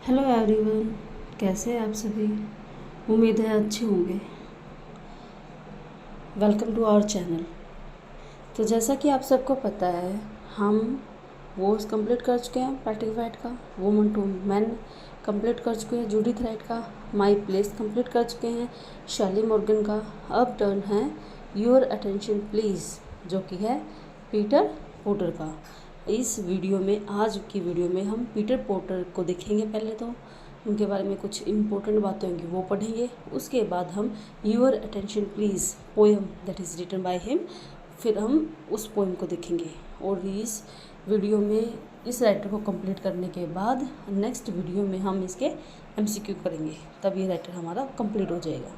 Hello everyone, कैसे हैं आप सभी। उम्मीद है अच्छे होंगे। Welcome to our channel. तो जैसा कि आप सबको पता है, हम वॉर्स कंप्लीट कर चुके हैं पैट्रिक वाइट का, वुमन टू मैन कंप्लीट कर चुके हैं जूडिथ राइट का, माय प्लेस कंप्लीट कर चुके हैं शैली मॉर्गन का। अब टर्न है योर अटेंशन प्लीज़, जो कि है पीटर पोटर का। इस वीडियो में, आज की वीडियो में हम पीटर पोटर को देखेंगे। पहले तो उनके बारे में कुछ इम्पोर्टेंट बातें होंगी वो पढ़ेंगे, उसके बाद हम your attention please poem that is written by him, फिर हम उस पोएम को देखेंगे। और इस वीडियो में इस राइटर को कंप्लीट करने के बाद नेक्स्ट वीडियो में हम इसके एमसीक्यू करेंगे, तब ये राइटर हमारा कंप्लीट हो जाएगा।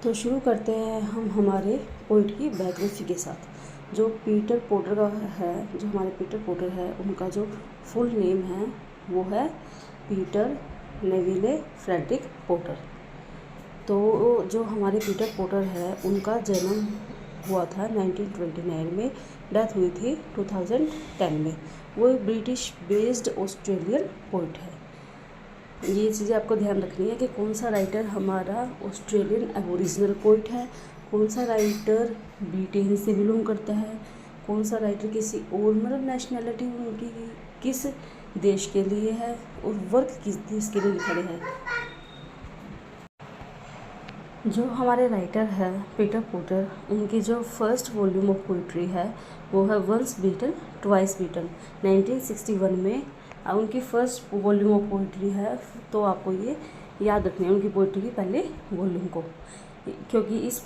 तो शुरू करते हैं हम हमारे पोइट की बायोग्राफी के साथ। जो पीटर पोटर का है, जो हमारे पीटर पोटर है, उनका जो फुल नेम है वो है पीटर नेविले फ्रेडरिक पोटर। तो जो हमारे पीटर पोटर है, उनका जन्म हुआ था 1929 में, डेथ हुई थी 2010 में। वो ब्रिटिश बेस्ड ऑस्ट्रेलियन पोइट है। ये चीज़ें आपको ध्यान रखनी है कि कौन सा राइटर हमारा ऑस्ट्रेलियन एबोरिजिनल पोइट है, कौन सा राइटर ब्रिटेन से बिलोंग करता है, कौन सा राइटर किसी और मतलब नेशनैलिटी उनकी किस देश के लिए है, और वर्क किस देश के लिए लिखा गया है। जो हमारे राइटर है पीटर पोटर, उनकी जो फर्स्ट वॉल्यूम ऑफ पोइट्री है वो है वंस बीटन ट्वाइस बीटन, 1961 में उनकी फर्स्ट वॉल्यूम ऑफ पोइट्री है। तो आपको ये याद रखना है उनकी पोइट्री की पहले वॉल्यूम को, क्योंकि इस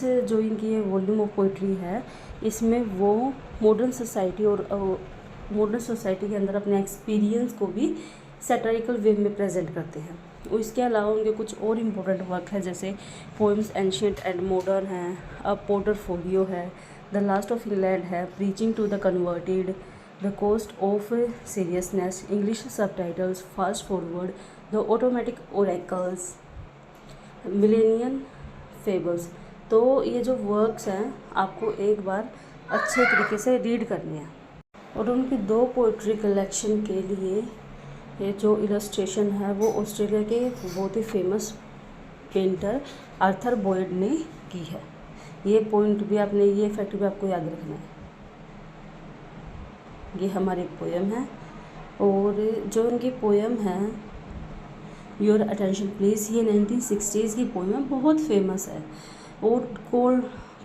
जो इनकी वॉल्यूम ऑफ पोइट्री है, इसमें वो मॉडर्न सोसाइटी और मॉडर्न सोसाइटी के अंदर अपने एक्सपीरियंस को भी सैटारिकल वे में प्रेजेंट करते हैं। और इसके अलावा उनके कुछ और इम्पोर्टेंट वर्क है, जैसे पोएम्स एंशिएंट एंड मॉडर्न है, अ पोर्टरफोलियो है, द लास्ट ऑफ इंग्लैंड है, preaching to the converted, the cost of seriousness, English subtitles, fast forward, the automatic oracles, millennial fables. तो ये जो वर्क्स हैं आपको एक बार अच्छे तरीके से रीड करने हैं। और उनकी 2 पोइट्री कलेक्शन के लिए ये जो इलस्ट्रेशन है वो ऑस्ट्रेलिया के बहुत ही फेमस पेंटर आर्थर बॉयड ने की है। ये पॉइंट भी आपने, ये फैक्ट भी आपको याद रखना है। ये हमारी पोएम है, और जो उनकी पोएम है योर अटेंशन प्लीज़, ये 1960s की पोएम है, बहुत फेमस है और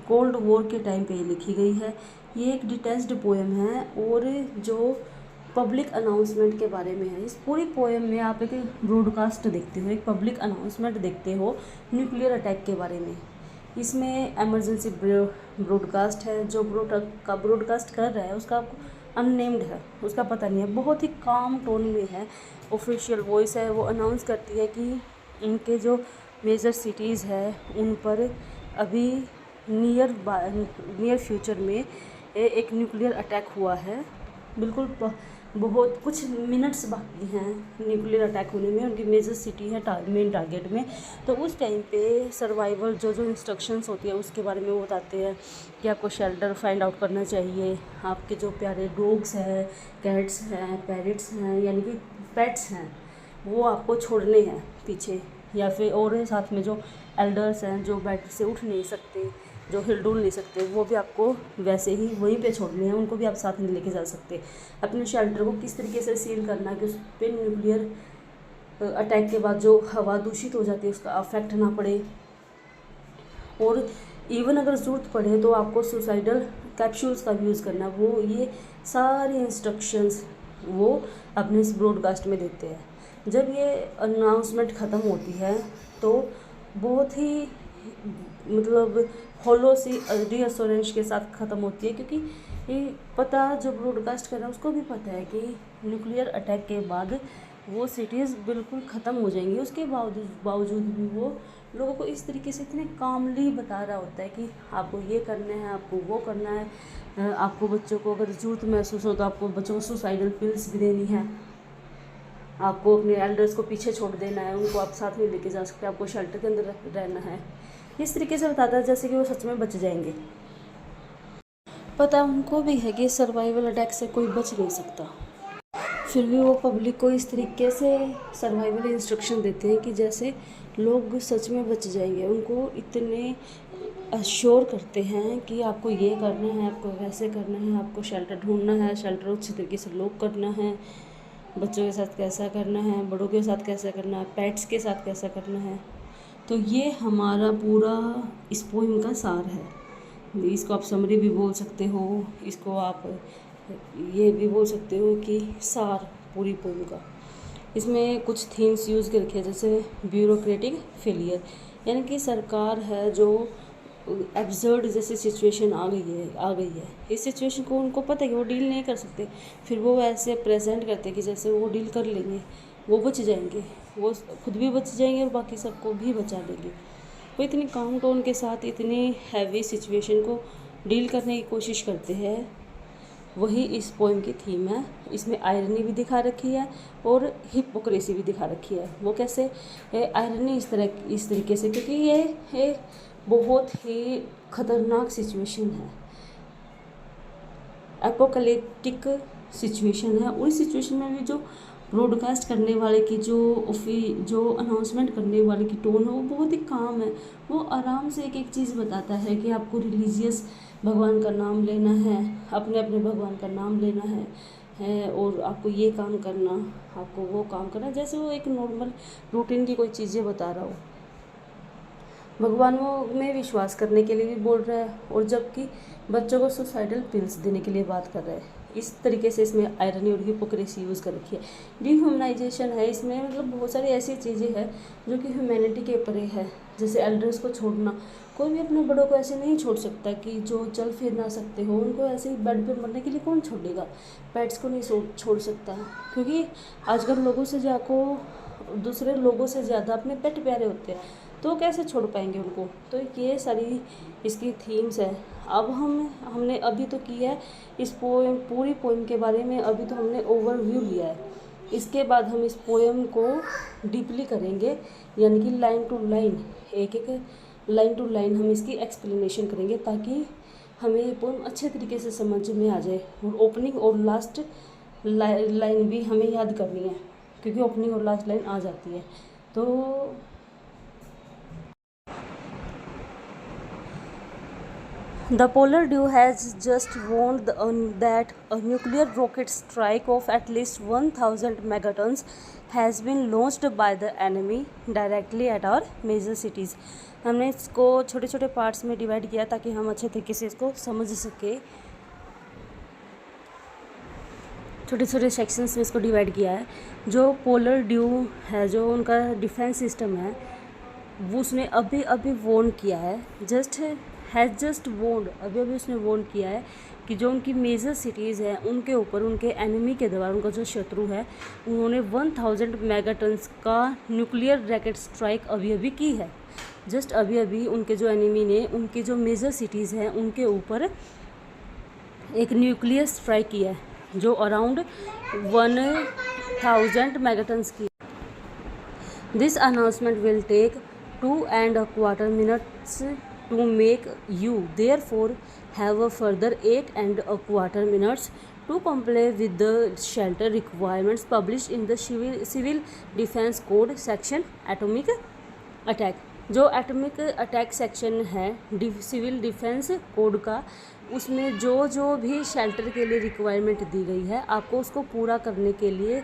कोल्ड वॉर के टाइम पे ये लिखी गई है। ये एक डिटेच्ड पोएम है, और जो पब्लिक अनाउंसमेंट के बारे में है। इस पूरी पोएम में आप एक ब्रॉडकास्ट देखते हो, एक पब्लिक अनाउंसमेंट देखते हो न्यूक्लियर अटैक के बारे में। इसमें एमरजेंसी ब्रॉडकास्ट है, जो ब्रॉडकास्ट कर रहा है उसका अननेम्ड है, उसका पता नहीं है, बहुत ही काम टोन में है। ऑफिशियल वॉइस है, वो अनाउंस करती है कि इनके जो मेजर सिटीज़ है उन पर अभी नियर फ्यूचर में एक न्यूक्लियर अटैक हुआ है। बिल्कुल बहुत कुछ मिनट्स बाकी हैं न्यूक्लियर अटैक होने में, उनकी मेजर सिटी है मेन टारगेट में। तो उस टाइम पे सर्वाइवल जो इंस्ट्रक्शंस होती है उसके बारे में वो बताते हैं कि आपको शेल्टर फाइंड आउट करना चाहिए, आपके जो प्यारे डॉग्स हैं, कैट्स हैं, पैरट्स हैं, यानी कि पेट्स हैं, वो आपको छोड़ने हैं पीछे, या फिर और साथ में जो एल्डर्स हैं जो बेड से उठ नहीं सकते, जो हिलडुल नहीं सकते, वो भी आपको वैसे ही वहीं पे छोड़ने हैं, उनको भी आप साथ में लेके जा सकते। अपने शेल्टर को किस तरीके से सील करना है कि उस पर न्यूक्लियर अटैक के बाद जो हवा दूषित हो जाती है उसका अफेक्ट ना पड़े, और इवन अगर ज़रूरत पड़े तो आपको सुसाइडल कैप्सूल्स का भी यूज़ करना। वो ये सारी इंस्ट्रक्शंस वो अपने इस ब्रॉडकास्ट में देते हैं। जब ये अनाउंसमेंट ख़त्म होती है तो बहुत ही मतलब हॉलो सी रीअश्योरेंस के साथ ख़त्म होती है, क्योंकि ये पता, जो ब्रॉडकास्ट कर रहा है उसको भी पता है कि न्यूक्लियर अटैक के बाद वो सिटीज़ बिल्कुल ख़त्म हो जाएंगी। उसके बावजूद भी वो लोगों को इस तरीके से इतने कामली बता रहा होता है कि आपको ये करना है, आपको वो करना है, आपको बच्चों को अगर ज़रूरत महसूस हो तो आपको बच्चों को सुसाइडल पिल्स भी देनी है, आपको अपने एल्डर्स को पीछे छोड़ देना है, उनको आप साथ में लेके जा सकते हैं, आपको शेल्टर के अंदर रहना है। इस तरीके से बताता है जैसे कि वो सच में बच जाएंगे। पता उनको भी है कि सर्वाइवल अटैक से कोई बच नहीं सकता। फिर भी वो पब्लिक को इस तरीके से सर्वाइवल इंस्ट्रक्शन देते हैं कि जैसे लोग सच में बच जाएंगे। उनको इतने अश्योर करते हैं कि आपको ये करना है, आपको वैसे करना है, आपको शेल्टर ढूंढना है, शेल्टर अच्छी तरीके से लॉक करना है, बच्चों के साथ कैसा करना है, बड़ों के साथ कैसा करना है, पेट्स के साथ कैसा करना है। तो ये हमारा पूरा इस पोइम का सार है। इसको आप समरी भी बोल सकते हो, इसको आप ये भी बोल सकते हो कि सार पूरी पोइम का। इसमें कुछ थीम्स यूज़ कर रखे हैं, जैसे ब्यूरोक्रेटिक फेलियर, यानी कि सरकार है जो एब्सर्ड जैसी सिचुएशन आ गई है। इस सिचुएशन को उनको पता है कि वो डील नहीं कर सकते, फिर वो ऐसे प्रेजेंट करते हैं कि जैसे वो डील कर लेंगे, वो बच जाएंगे, वो खुद भी बच जाएंगे और बाकी सबको भी बचा देंगे। वो इतनी काम टोन के साथ इतनी हैवी सिचुएशन को डील करने की कोशिश करते हैं। वही इस पोएम की थीम है। इसमें आयरनी भी दिखा रखी है और हिपोक्रेसी भी दिखा रखी है। वो कैसे? आयरनी इस तरीके से, क्योंकि ये बहुत ही खतरनाक सिचुएशन है, एपोकलिप्टिक सिचुएशन है। उस सिचुएशन में भी जो ब्रॉडकास्ट करने वाले की जो अनाउंसमेंट करने वाले की टोन है वो बहुत ही काम है। वो आराम से एक एक चीज़ बताता है कि आपको रिलीजियस भगवान का नाम लेना है, अपने अपने भगवान का नाम लेना है और आपको ये काम करना, आपको वो काम करना, जैसे वो एक नॉर्मल रूटीन की कोई चीज़ें बता रहा हो। भगवान में विश्वास करने के लिए भी बोल रहा है और जबकि बच्चों को सुसाइडल पिल्स देने के लिए बात कर रहा है। इस तरीके से इसमें आयरनी और हिपोक्रेसी यूज़ कर रखी है। डिह्यूमनाइजेशन है इसमें, मतलब बहुत सारी ऐसी चीज़ें हैं जो कि ह्यूमैनिटी के परे है, जैसे एल्डर्स को छोड़ना। कोई भी अपने बड़ों को ऐसे नहीं छोड़ सकता कि जो चल फिर ना सकते हो, उनको ऐसे ही बेड पर मरने के लिए कौन छोड़ेगा। पेट्स को नहीं छोड़ सकता, क्योंकि आजकल दूसरे लोगों से ज़्यादा अपने पेट प्यारे होते हैं, तो कैसे छोड़ पाएंगे उनको। तो ये सारी इसकी थीम्स है। अब हमने अभी तो किया है इस पूरी पोएम के बारे में, अभी तो हमने ओवरव्यू लिया है। इसके बाद हम इस पोएम को डीपली करेंगे, यानी कि लाइन टू लाइन, एक एक लाइन टू लाइन हम इसकी एक्सप्लेनेशन करेंगे, ताकि हमें ये पोएम अच्छे तरीके से समझ में आ जाए। और ओपनिंग और लास्ट लाइन भी हमें याद करनी है, क्योंकि ओपनिंग और लास्ट लाइन आ जाती है। तो The polar dew has just warned that a nuclear rocket strike of at least 1,000 megatons has been launched by the enemy directly at our major cities. हमने इसको छोटे छोटे पार्ट्स में डिवाइड किया ताकि हम अच्छे तरीके से इसको समझ सके। छोटे छोटे सेक्शंस में इसको डिवाइड किया है। जो पोलर ड्यू है, जो उनका डिफेंस सिस्टम है, वो उसने अभी अभी वॉर्न किया है, जस्ट वॉर्न, अभी उसने वॉर्न किया है कि जो उनकी मेजर सिटीज़ हैं उनके ऊपर, उनके एनिमी के द्वारा, उनका जो शत्रु है, उन्होंने 1000 मेगाटन्स का न्यूक्लियर रॉकेट स्ट्राइक अभी अभी की है। जस्ट अभी अभी उनके जो एनिमी ने उनकी जो मेजर सिटीज़ हैं उनके ऊपर एक न्यूक्लियर स्ट्राइक किया है जो अराउंड 1000 मेगाटन्स की। This announcement will take 2.25 minutes to make you therefore have a further 8.25 minutes to comply with the shelter requirements published in the Civil Defense Code section Atomic Attack। जो atomic attack section है civil defence code का, उसमें जो भी shelter के लिए requirement दी गई है, आपको उसको पूरा करने के लिए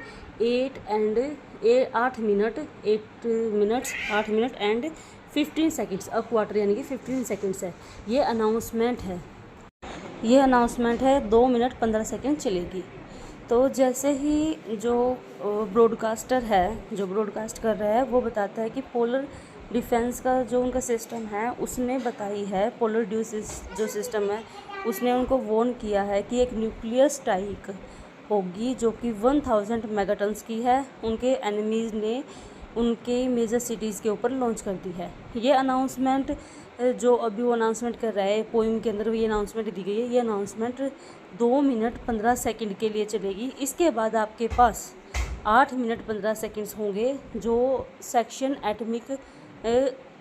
8 मिनट एंड 15 सेकेंड्स, अब क्वार्टर यानी कि 15 सेकेंड्स है। ये अनाउंसमेंट है 2 मिनट 15 सेकेंड चलेगी। तो जैसे ही जो ब्रॉडकास्टर है, जो ब्रॉडकास्ट कर रहा है, वो बताता है कि पोलर डिफेंस का जो उनका सिस्टम है उसने बताई है, पोलर ड्यू जो सिस्टम है उसने उनको वॉर्न किया है कि एक न्यूक्लियर स्ट्राइक होगी जो कि 1000 मेगाटन्स की है, उनके एनिमीज़ ने उनके मेजर सिटीज़ के ऊपर लॉन्च कर दी है। ये अनाउंसमेंट जो अभी वो अनाउंसमेंट कर रहा है, पोइम के अंदर ये अनाउंसमेंट दी गई है। ये अनाउंसमेंट 2 मिनट 15 सेकंड के लिए चलेगी। इसके बाद आपके पास 8 मिनट 15 सेकंड्स होंगे जो सेक्शन एटॉमिक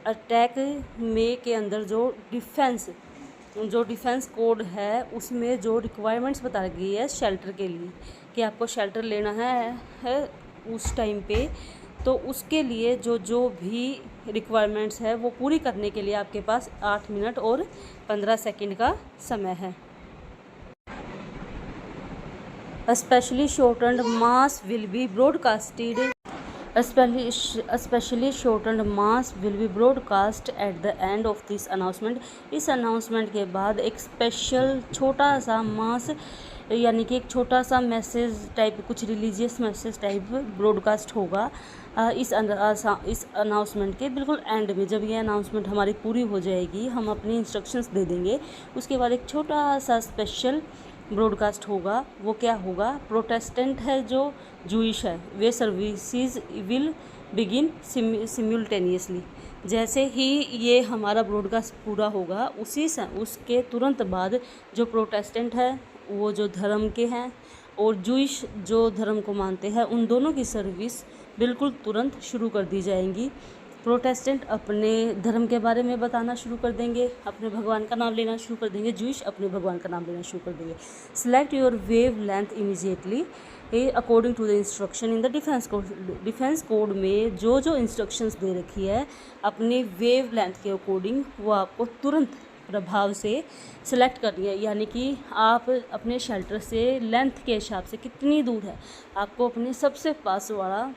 अटैक में के अंदर जो डिफेंस जो डिफेंस कोड है उसमें जो रिक्वायरमेंट्स बता गई है शेल्टर के लिए कि आपको शेल्टर लेना है उस टाइम पे, तो उसके लिए जो जो भी रिक्वायरमेंट्स है वो पूरी करने के लिए आपके पास 8 मिनट और 15 सेकंड का समय है। Specially shortened mass will be broadcasted especially shortened mass will be broadcast at the end of this announcement। इस अनाउंसमेंट के बाद एक स्पेशल छोटा सा मास यानी कि एक छोटा सा मैसेज टाइप, कुछ रिलीजियस मैसेज टाइप ब्रॉडकास्ट होगा इस अनाउंसमेंट के बिल्कुल एंड में। जब ये अनाउंसमेंट हमारी पूरी हो जाएगी, हम अपनी इंस्ट्रक्शंस दे देंगे, उसके बाद एक छोटा सा स्पेशल ब्रॉडकास्ट होगा। वो क्या होगा? प्रोटेस्टेंट है जो जूइश है, वे सर्विसेज विल बिगिन सिम्युल्टेनियसली। जैसे ही ये हमारा ब्रॉडकास्ट पूरा होगा, उसके तुरंत बाद जो प्रोटेस्टेंट है, वो जो धर्म के हैं, और जूइश जो धर्म को मानते हैं, उन दोनों की सर्विस बिल्कुल तुरंत शुरू कर दी जाएंगी। प्रोटेस्टेंट अपने धर्म के बारे में बताना शुरू कर देंगे, अपने भगवान का नाम लेना शुरू कर देंगे, जूइश अपने भगवान का नाम लेना शुरू कर देंगे। Select your wavelength immediately according to the instruction in the defence code. Defence code में जो जो इंस्ट्रक्शंस दे रखी है, अपने वेव लेंथ के अकॉर्डिंग वो आपको तुरंत प्रभाव से सिलेक्ट करनी है। यानी कि आप अपने शेल्टर से लेंथ के हिसाब से कितनी दूर है, आपको अपने सबसे पास वाला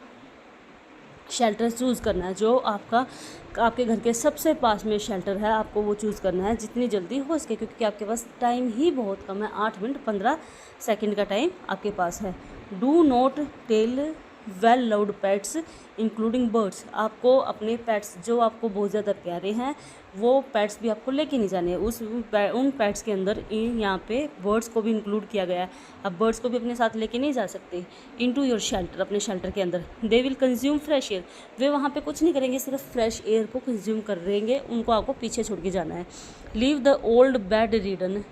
शेल्टर चूज़ करना है। जो आपके घर के सबसे पास में शेल्टर है, आपको वो चूज़ करना है जितनी जल्दी हो सके, क्योंकि आपके पास टाइम ही बहुत कम है। 8 मिनट 15 सेकंड का टाइम आपके पास है। Do not tell well loud pets including birds. आपको अपने पेट्स जो आपको बहुत ज़्यादा प्यारे हैं, वो पेट्स भी आपको लेके नहीं जाने। उन पेट्स के अंदर यहाँ पे बर्ड्स को भी इंक्लूड किया गया है। अब बर्ड्स को भी अपने साथ लेके नहीं जा सकते। इनटू योर शेल्टर, अपने शेल्टर के अंदर। They will consume fresh air. वे वहाँ पे कुछ नहीं करेंगे, सिर्फ फ्रेश एयर को कंज्यूम करेंगे, उनको आपको पीछे छोड़ के जाना है। Leave the old bed ridden,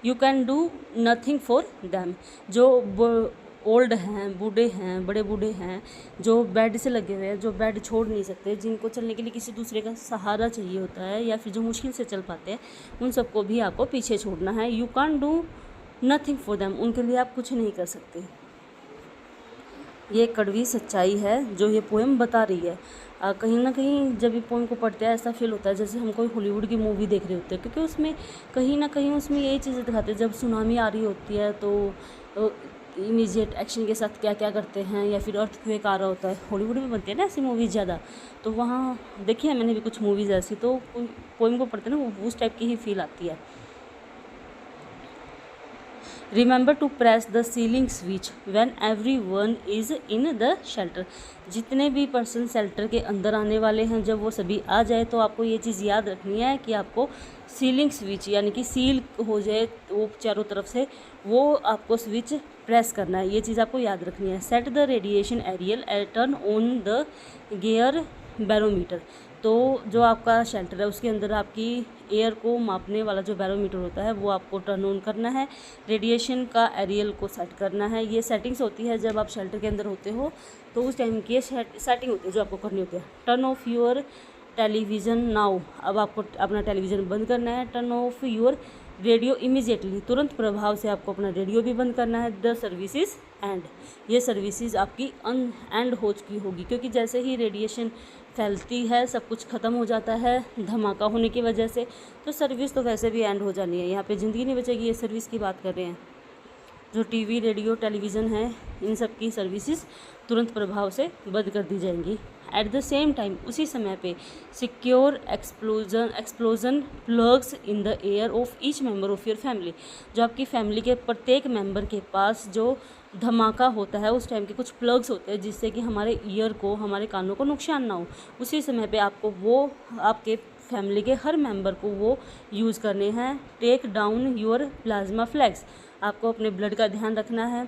you can do nothing for them. जो ओल्ड हैं, बूढ़े हैं, बड़े बूढ़े हैं, जो बेड से लगे हुए हैं, जो बेड छोड़ नहीं सकते, जिनको चलने के लिए किसी दूसरे का सहारा चाहिए होता है, या फिर जो मुश्किल से चल पाते हैं, उन सबको भी आपको पीछे छोड़ना है। You can do nothing for them. उनके लिए आप कुछ नहीं कर सकते। ये कड़वी सच्चाई है जो ये पोएम बता रही है। कहीं ना कहीं जब ये पोएम को पढ़ते हैं, ऐसा फील होता है जैसे हम कोई हॉलीवुड की मूवी देख रहे होते हैं, क्योंकि उसमें कहीं ना कहीं उसमें यही चीज़ें दिखाते हैं। जब सुनामी आ रही होती है तो इमीडिएट एक्शन के साथ क्या क्या करते हैं, या फिर अर्थक्वेक आ रहा होता है। हॉलीवुड में बनती है ना ऐसी मूवीज़ ज़्यादा, तो वहाँ देखी है मैंने भी कुछ मूवीज़ ऐसी, तो पोएम को पढ़ते ना वो उस टाइप की ही फील आती है। Remember to press the sealing switch when everyone is in the shelter. जितने भी पर्सन शेल्टर के अंदर आने वाले हैं, जब वो सभी आ जाए, तो आपको ये चीज़ याद रखनी है कि आपको सीलिंग स्विच यानी कि सील हो जाए वो चारों तरफ से, वो आपको स्विच प्रेस करना है। ये चीज़ आपको याद रखनी है। Set the radiation aerial turn on the gear barometer. तो जो आपका शेल्टर है उसके अंदर आपकी एयर को मापने वाला जो बैरोमीटर होता है, वो आपको टर्न ऑन करना है। रेडिएशन का एरियल को सेट करना है। ये सेटिंग्स होती है जब आप शेल्टर के अंदर होते हो, तो उस टाइम की सेटिंग होती है जो आपको करनी होती है। Turn off your television now. अब आपको अपना टेलीविज़न बंद करना है। Turn off your radio immediately. तुरंत प्रभाव से आपको अपना रेडियो भी बंद करना है। The services and. ये सर्विसेज आपकी एंड हो चुकी होगी, क्योंकि जैसे ही रेडिएशन फैलती है, सब कुछ ख़त्म हो जाता है धमाका होने की वजह से, तो सर्विस तो वैसे भी एंड हो जानी है। यहाँ पे ज़िंदगी नहीं बचेगी। ये सर्विस की बात कर रहे हैं। जो टीवी, रेडियो, टेलीविज़न है, इन सब की सर्विसेज तुरंत प्रभाव से बंद कर दी जाएंगी। एट द सेम टाइम, उसी समय पे, secure explosion plugs in the air of each member of your family. जो आपकी फैमिली के प्रत्येक मेंबर के पास जो धमाका होता है, उस टाइम के कुछ प्लग्स होते हैं जिससे कि हमारे ईयर को, हमारे कानों को नुकसान ना हो। उसी समय पे आपको वो आपके फैमिली के हर मेंबर को वो यूज़ करने हैं। Take down your plasma flags. आपको अपने ब्लड का ध्यान रखना है।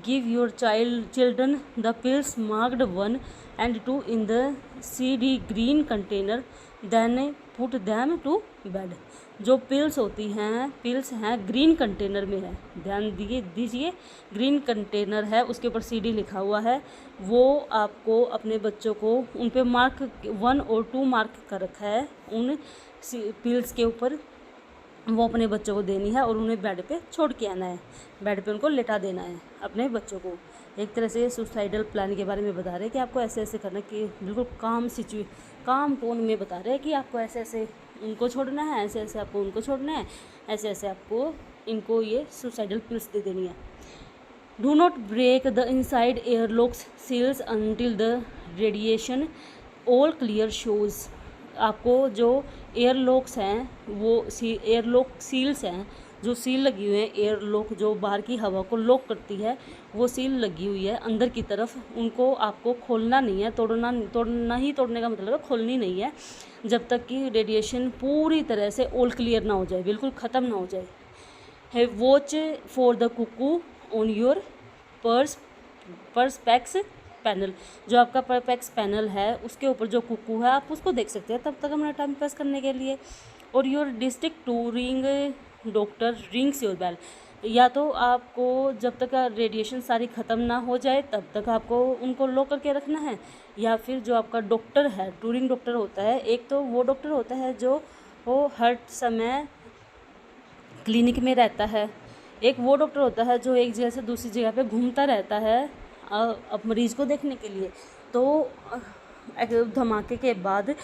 Give your children the pills marked 1 and 2 in the CD green container, then put them to bed। जो पिल्स होती हैं, पिल्स हैं ग्रीन कंटेनर में है, ध्यान दीजिए ग्रीन कंटेनर है, उसके ऊपर CD लिखा हुआ है। वो आपको अपने बच्चों को उन पे मार्क 1 और 2 मार्क कर रखा है उन पिल्स के ऊपर। वो अपने बच्चों को देनी है और उन्हें बेड पे छोड़ के आना है, बेड पे उनको लेटा देना है अपने बच्चों को। एक तरह से सुसाइडल प्लान के बारे में बता रहे हैं कि आपको ऐसे ऐसे करना, कि बिल्कुल काम टोन में बता रहे हैं कि आपको ऐसे ऐसे उनको छोड़ना है, ऐसे ऐसे आपको उनको छोड़ना है, ऐसे ऐसे आपको इनको ये सुसाइडल पिल्स दे देनी है। Do not break the inside airlocks seals until the radiation all clear shows. आपको जो एयरलॉक्स हैं वो एयरलॉक सील्स हैं, जो सील लगी हुई है, एयरलॉक जो बाहर की हवा को लॉक करती है वो सील लगी हुई है अंदर की तरफ, उनको आपको खोलना नहीं है, तोड़ने का मतलब है खोलनी नहीं है जब तक कि रेडिएशन पूरी तरह से ऑल क्लियर ना हो जाए, बिल्कुल ख़त्म ना हो जाए। है watch for the cuckoo on your perspex panel. जो आपका परपेक्स पैनल है उसके ऊपर जो कुकू है आप उसको देख सकते हैं तब तक अपना टाइम पास करने के लिए। और your district touring doctor rings your bell. या तो आपको जब तक रेडिएशन सारी ख़त्म ना हो जाए तब तक आपको उनको लो करके रखना है, या फिर जो आपका डॉक्टर है, टूरिंग डॉक्टर होता है, एक तो वो डॉक्टर होता है जो वो हर समय क्लिनिक में रहता है, एक वो डॉक्टर होता है जो एक जगह से दूसरी जगह पे घूमता रहता है अब मरीज़ को देखने के लिए। तो धमाके के बाद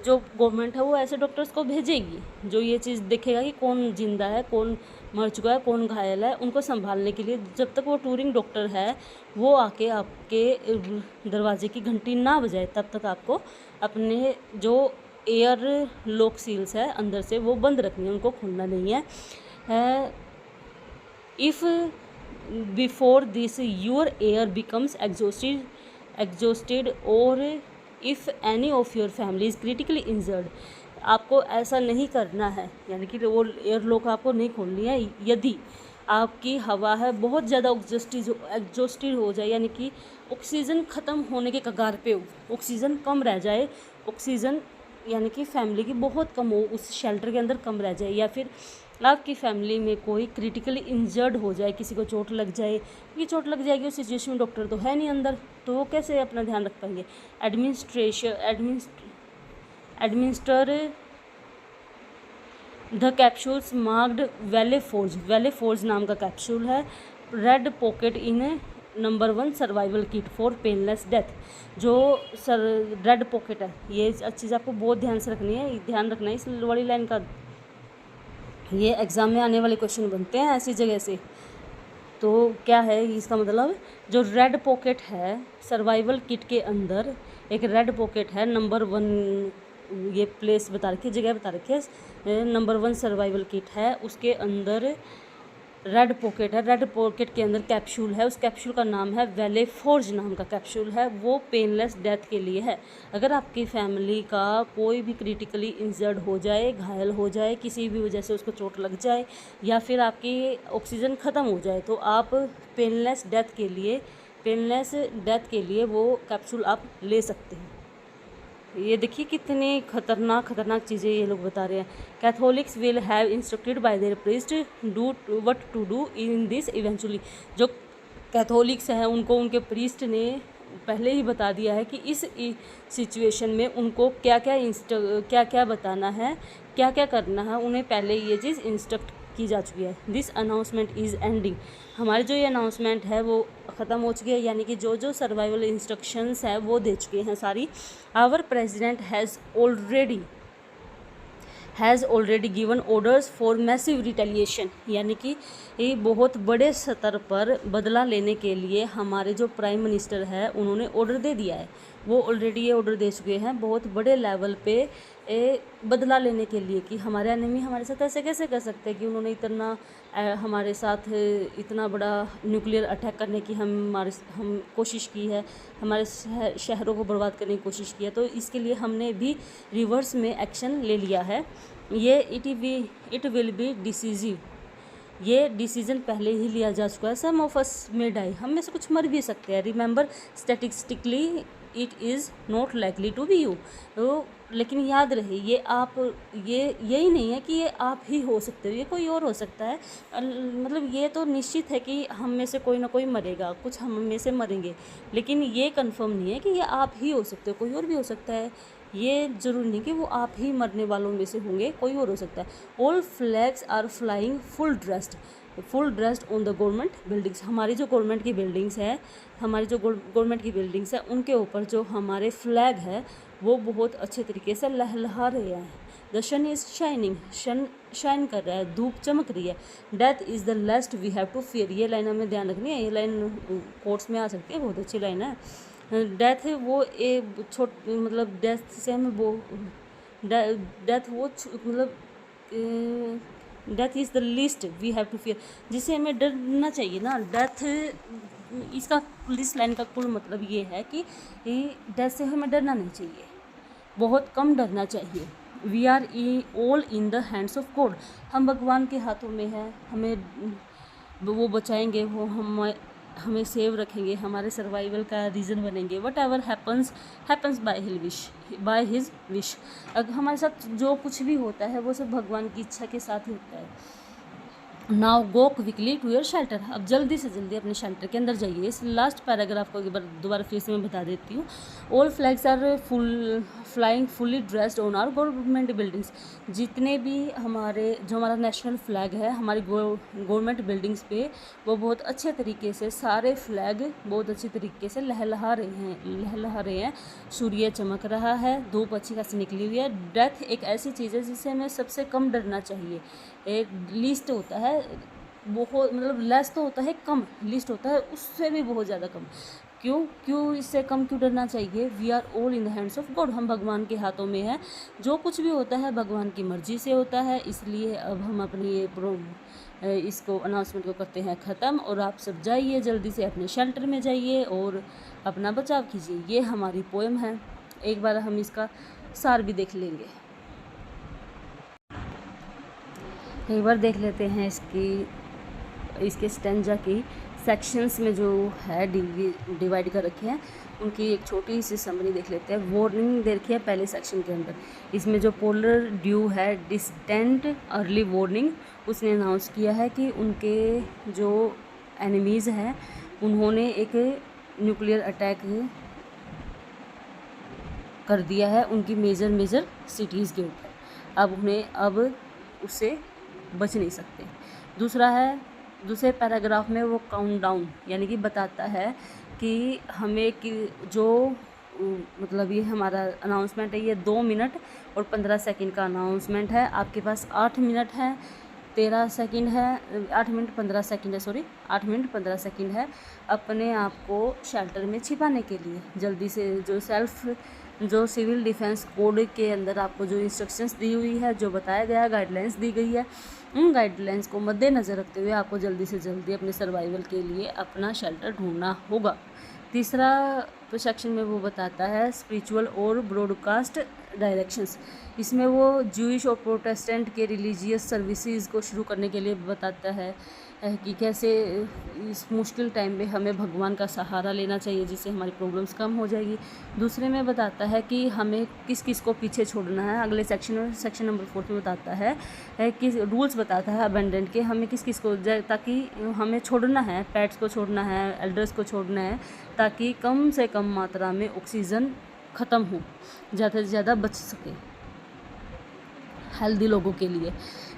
जो गवर्नमेंट है वो ऐसे डॉक्टर्स को भेजेगी जो ये चीज़ देखेगा कि कौन जिंदा है, कौन मर चुका है, कौन घायल है, उनको संभालने के लिए। जब तक वो टूरिंग डॉक्टर है वो आके आपके दरवाजे की घंटी ना बजाए तब तक आपको अपने जो एयर लॉक सील्स है अंदर से वो बंद रखनी है, उनको खोलना नहीं है। If before this your air becomes exhausted और if any of your family is critically injured. आपको ऐसा नहीं करना है, यानी कि वो एयर लॉक आपको नहीं खोलनी है यदि आपकी हवा है बहुत ज़्यादा एग्जॉस्टेड हो जाए, यानी कि ऑक्सीजन ख़त्म होने के कगार पे हो, ऑक्सीजन कम रह जाए, ऑक्सीजन यानी कि फैमिली की बहुत कम हो, उस शेल्टर के अंदर कम रह जाए, या फिर आपकी फैमिली में कोई क्रिटिकली इंजर्ड हो जाए, किसी को चोट लग जाए, क्योंकि चोट लग जाएगी उस सिचुएशन में डॉक्टर तो है नहीं अंदर, तो वो कैसे अपना ध्यान रख पाएंगे। एडमिनिस्टर द कैप्सूल्स मार्क्ड वेलेफोर्ज नाम का कैप्सूल है, red pocket in number 1 survival kit for painless death. जो रेड पॉकेट है, ये चीज़ आपको बहुत ध्यान से रखनी है, ध्यान रखना है इस वाली लाइन का, ये एग्ज़ाम में आने वाले क्वेश्चन बनते हैं ऐसी जगह से। तो क्या है इसका मतलब, जो रेड पॉकेट है सर्वाइवल किट के अंदर एक रेड पॉकेट है, नंबर 1 ये प्लेस बता रखी है, जगह बता रखी है, नंबर 1 सर्वाइवल किट है, उसके अंदर रेड पॉकेट है, रेड पॉकेट के अंदर कैप्सूल है, उस कैप्सूल का नाम है वेलेफोर्ज नाम का कैप्सूल है, वो पेनलेस डेथ के लिए है। अगर आपकी फैमिली का कोई भी क्रिटिकली इंजर्ड हो जाए, घायल हो जाए, किसी भी वजह से उसको चोट लग जाए, या फिर आपकी ऑक्सीजन ख़त्म हो जाए, तो आप पेनलेस डेथ के लिए वो कैप्सूल आप ले सकते हैं। ये देखिए कितनी खतरनाक चीज़ें ये लोग बता रहे हैं। Catholics will have instructed by their priest do what to do in this eventually. जो कैथोलिक्स हैं उनको उनके प्रीस्ट ने पहले ही बता दिया है कि इस सिचुएशन में उनको क्या क्या बताना है, क्या क्या करना है, उन्हें पहले ये चीज़ इंस्ट्रक्ट की जा चुकी है। This announcement is ending. हमारी जो ये अनाउंसमेंट है वो ख़त्म हो चुकी है, यानी कि जो सर्वाइवल इंस्ट्रक्शंस है वो दे चुके हैं सारी। Our president has already given orders for massive retaliation, यानी कि ये बहुत बड़े स्तर पर बदला लेने के लिए हमारे जो प्राइम मिनिस्टर है उन्होंने ऑर्डर दे दिया है। वो ऑलरेडी ये ऑर्डर दे चुके हैं बहुत बड़े लेवल पे बदला लेने के लिए, कि हमारे एनिमी हमारे साथ ऐसे कैसे कर सकते हैं कि उन्होंने हमारे साथ इतना बड़ा न्यूक्लियर अटैक करने की हम कोशिश की है, हमारे शहरों को बर्बाद करने की कोशिश की है। तो इसके लिए हमने भी रिवर्स में एक्शन ले लिया है। ये इट विल बी डिसीजिव। ये डिसीजन पहले ही लिया जा चुका है। सम ऑफ अस मे डाई, हम में से कुछ मर भी सकते हैं। Remember statistically it is not likely to be you. तो लेकिन याद रहे यही नहीं है कि ये आप ही हो सकते हो, ये कोई और हो सकता है। मतलब ये तो निश्चित है कि हम में से कोई ना कोई मरेगा, कुछ हम में से मरेंगे, लेकिन ये कंफर्म नहीं है कि ये आप ही हो सकते हो, कोई और भी हो सकता है। ये ज़रूरी नहीं कि वो आप ही मरने वालों में से होंगे, कोई और हो सकता है। All flags are flying full dressed on the government buildings. हमारी जो गवर्नमेंट की बिल्डिंग्स है, उनके ऊपर जो हमारे फ्लैग है वो बहुत अच्छे तरीके से लहलहा रहे हैं। The sun is shining, sun shine कर रहा है, धूप चमक रही है। Death is the last we have to fear, ये लाइन हमें ध्यान रखनी है, ये लाइन कोर्ट्स में आ सकती है, बहुत अच्छी लाइन है। डेथ है वो मतलब डेथ से हमें वो डेथ वो मतलब death is the least we have to fear, जिससे हमें डरना चाहिए ना। डेथ इसका इस लाइन का कुल मतलब ये है कि डेथ से हमें डरना नहीं चाहिए, बहुत कम डरना चाहिए। We are all in the hands of God, हम भगवान के हाथों में है, हमें वो बचाएंगे, वो हमें सेव रखेंगे, हमारे सर्वाइवल का रीज़न बनेंगे। What ever happens by his wish, अगर हमारे साथ जो कुछ भी होता है वो सब भगवान की इच्छा के साथ ही होता है। Now go quickly to your shelter, अब जल्दी से जल्दी अपने शेल्टर के अंदर जाइए। इस लास्ट पैराग्राफ को एक बार दोबारा फिर से मैं बता देती हूँ। All flags are flying fully dressed on our government buildings, जितने भी हमारा नेशनल फ्लैग है हमारी गवर्नमेंट बिल्डिंग्स पे, वो बहुत अच्छे तरीके से सारे फ्लैग बहुत अच्छे तरीके से लहलहा रहे हैं। सूर्य चमक रहा है, धूप अच्छी खासी निकली हुई है। डेथ एक ऐसी चीज़ है जिससे हमें सबसे कम डरना चाहिए। एक लीस्ट होता है, बहुत मतलब लेस तो होता है कम, लीस्ट होता है उससे भी बहुत ज़्यादा कम। क्यों इससे कम क्यों डरना चाहिए? We are all in the hands of God, हम भगवान के हाथों में है, जो कुछ भी होता है भगवान की मर्जी से होता है। इसलिए अब हम अपनी इसको अनाउंसमेंट को करते हैं ख़त्म, और आप सब जाइए जल्दी से अपने शेल्टर में जाइए और अपना बचाव कीजिए। ये हमारी पोएम है, एक बार हम इसका सार भी देख लेंगे। एक बार देख लेते हैं इसके स्टेंजा की सेक्शंस में जो है डिवाइड कर रखे हैं, उनकी एक छोटी सी समरी देख लेते हैं। वार्निंग दे रखी है पहले सेक्शन के अंदर, इसमें जो पोलर ड्यू है डिस्टेंट अर्ली वार्निंग, उसने अनाउंस किया है कि उनके जो एनिमीज़ हैं उन्होंने एक न्यूक्लियर अटैक कर दिया है उनकी मेजर सिटीज़ के ऊपर, अब उससे बच नहीं सकते। दूसरे पैराग्राफ में वो काउंटडाउन यानी कि बताता है कि हमें जो मतलब ये हमारा अनाउंसमेंट है, ये 2 मिनट और 15 सेकंड का अनाउंसमेंट है। आपके पास 8 मिनट है 13 सेकंड है, 8 मिनट 15 सेकंड है, 8 मिनट 15 सेकंड है अपने आप को शेल्टर में छिपाने के लिए। जल्दी से जो सिविल डिफेंस कोड के अंदर आपको जो इंस्ट्रक्शंस दी हुई है, जो बताया गया है, गाइडलाइंस दी गई है, उन गाइडलाइंस को मद्देनज़र रखते हुए आपको जल्दी से जल्दी अपने सर्वाइवल के लिए अपना शेल्टर ढूंढना होगा। तीसरा सेक्शन में वो बताता है स्पिरिचुअल और ब्रॉडकास्ट डायरेक्शंस, इसमें वो ज्यूइश और प्रोटेस्टेंट के रिलीजियस सर्विसेज को शुरू करने के लिए बताता है कि कैसे इस मुश्किल टाइम में हमें भगवान का सहारा लेना चाहिए, जिससे हमारी प्रॉब्लम्स कम हो जाएगी। दूसरे में बताता है कि हमें किस किस को पीछे छोड़ना है। अगले सेक्शन नंबर 4 में बताता है कि रूल्स बताता है अबेंडेंट के, हमें किस किस को ताकि हमें छोड़ना है, पेट्स को छोड़ना है, एल्डर्स को छोड़ना है, ताकि कम से कम मात्रा में ऑक्सीजन ख़त्म हो, ज़्यादा से ज़्यादा बच सके हेल्दी लोगों के लिए।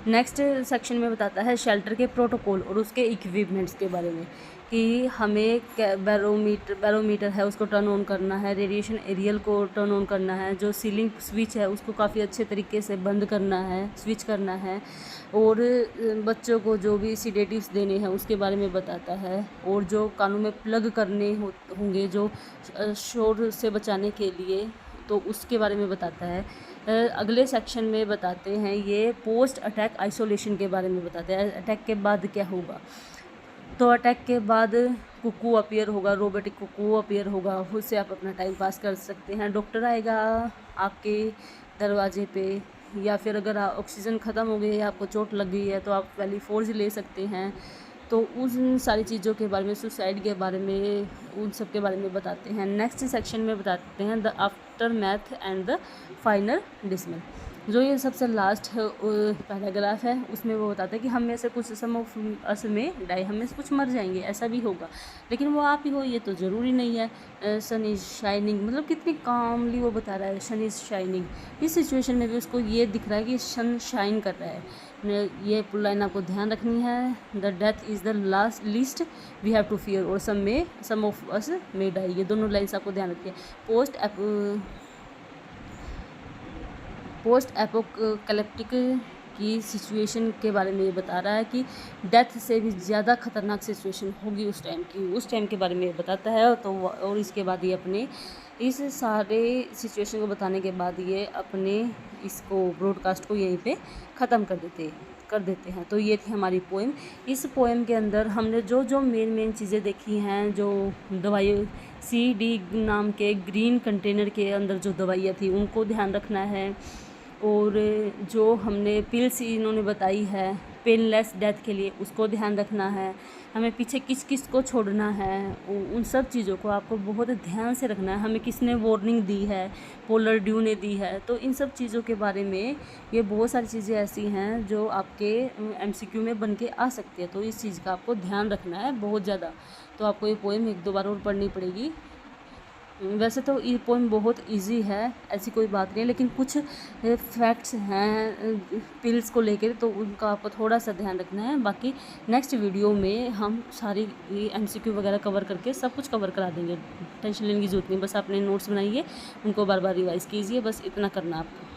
नेक्स्ट सेक्शन में बताता है शेल्टर के प्रोटोकॉल और उसके इक्विपमेंट्स के बारे में, कि हमें बैरोमीटर है उसको टर्न ऑन करना है, रेडिएशन एरियल को टर्न ऑन करना है, जो सीलिंग स्विच है उसको काफ़ी अच्छे तरीके से बंद करना है, स्विच करना है, और बच्चों को जो भी सीडेटिव्स देने हैं उसके बारे में बताता है, और जो कानों में प्लग करने होंगे जो शोर से बचाने के लिए, तो उसके बारे में बताता है। अगले सेक्शन में बताते हैं ये पोस्ट अटैक आइसोलेशन के बारे में बताते हैं, अटैक के बाद क्या होगा। तो अटैक के बाद कुकू अपीयर होगा, रोबोटिक कुकू अपीयर होगा, उससे आप अपना टाइम पास कर सकते हैं। डॉक्टर आएगा आपके दरवाजे पे, या फिर अगर ऑक्सीजन ख़त्म हो गई है, आपको चोट लग गई है, तो आप वेलिफोर्ज ले सकते हैं। तो उन सारी चीज़ों के बारे में, सुसाइड के बारे में, उन सब के बारे में बताते हैं। नेक्स्ट सेक्शन में बताते हैं the after math and the final decimal. जो ये सबसे लास्ट पैराग्राफ है उसमें वो बताता है कि हम में से कुछ सम ऑफ अस में डाई, हम में से कुछ मर जाएंगे, ऐसा भी होगा, लेकिन वो आप ही हो ये तो ज़रूरी नहीं है। सन इज़ शाइनिंग, मतलब कितनी कामली वो बता रहा है, सन इज़ शाइनिंग। इस सिचुएशन में भी उसको ये दिख रहा है कि सन शाइन कर रहा है। ये पुल लाइन आपको ध्यान रखनी है। The death is the last least we have to fear और some of us may die, ये दोनों लाइन्स आपको ध्यान रखिए। पोस्ट एपोकैलिप्टिक की सिचुएशन के बारे में ये बता रहा है कि डेथ से भी ज़्यादा ख़तरनाक सिचुएशन होगी उस टाइम के बारे में ये बताता है। तो और इसके बाद ये अपने इस सारे सिचुएशन को बताने के बाद ये अपने इसको ब्रॉडकास्ट को यहीं पे ख़त्म कर देते हैं। तो ये थी हमारी पोएम। इस पोएम के अंदर हमने जो मेन चीज़ें देखी हैं, जो दवाई CD नाम के ग्रीन कंटेनर के अंदर जो दवाइयाँ थी उनको ध्यान रखना है, और जो हमने पिल्स इन्होंने बताई है पेनलेस डेथ के लिए उसको ध्यान रखना है। हमें पीछे किस किस को छोड़ना है, उन सब चीज़ों को आपको बहुत ध्यान से रखना है। हमें किसने वार्निंग दी है, पोलर ड्यू ने दी है। तो इन सब चीज़ों के बारे में ये बहुत सारी चीज़ें ऐसी हैं जो आपके MCQ में बन के आ सकती है। तो इस चीज़ का आपको ध्यान रखना है बहुत ज़्यादा। तो आपको ये पोएम 1-2 बार और पढ़नी पड़ेगी। वैसे तो ये पोएम बहुत इजी है, ऐसी कोई बात नहीं है, लेकिन कुछ फैक्ट्स हैं पिल्स को लेकर, तो उनका आपको थोड़ा सा ध्यान रखना है। बाकी नेक्स्ट वीडियो में हम सारी MCQ वगैरह कवर करके सब कुछ कवर करा देंगे, टेंशन लेने की ज़रूरत नहीं। बस आपने नोट्स बनाइए, उनको बार बार रिवाइज़ कीजिए, बस इतना करना आपको।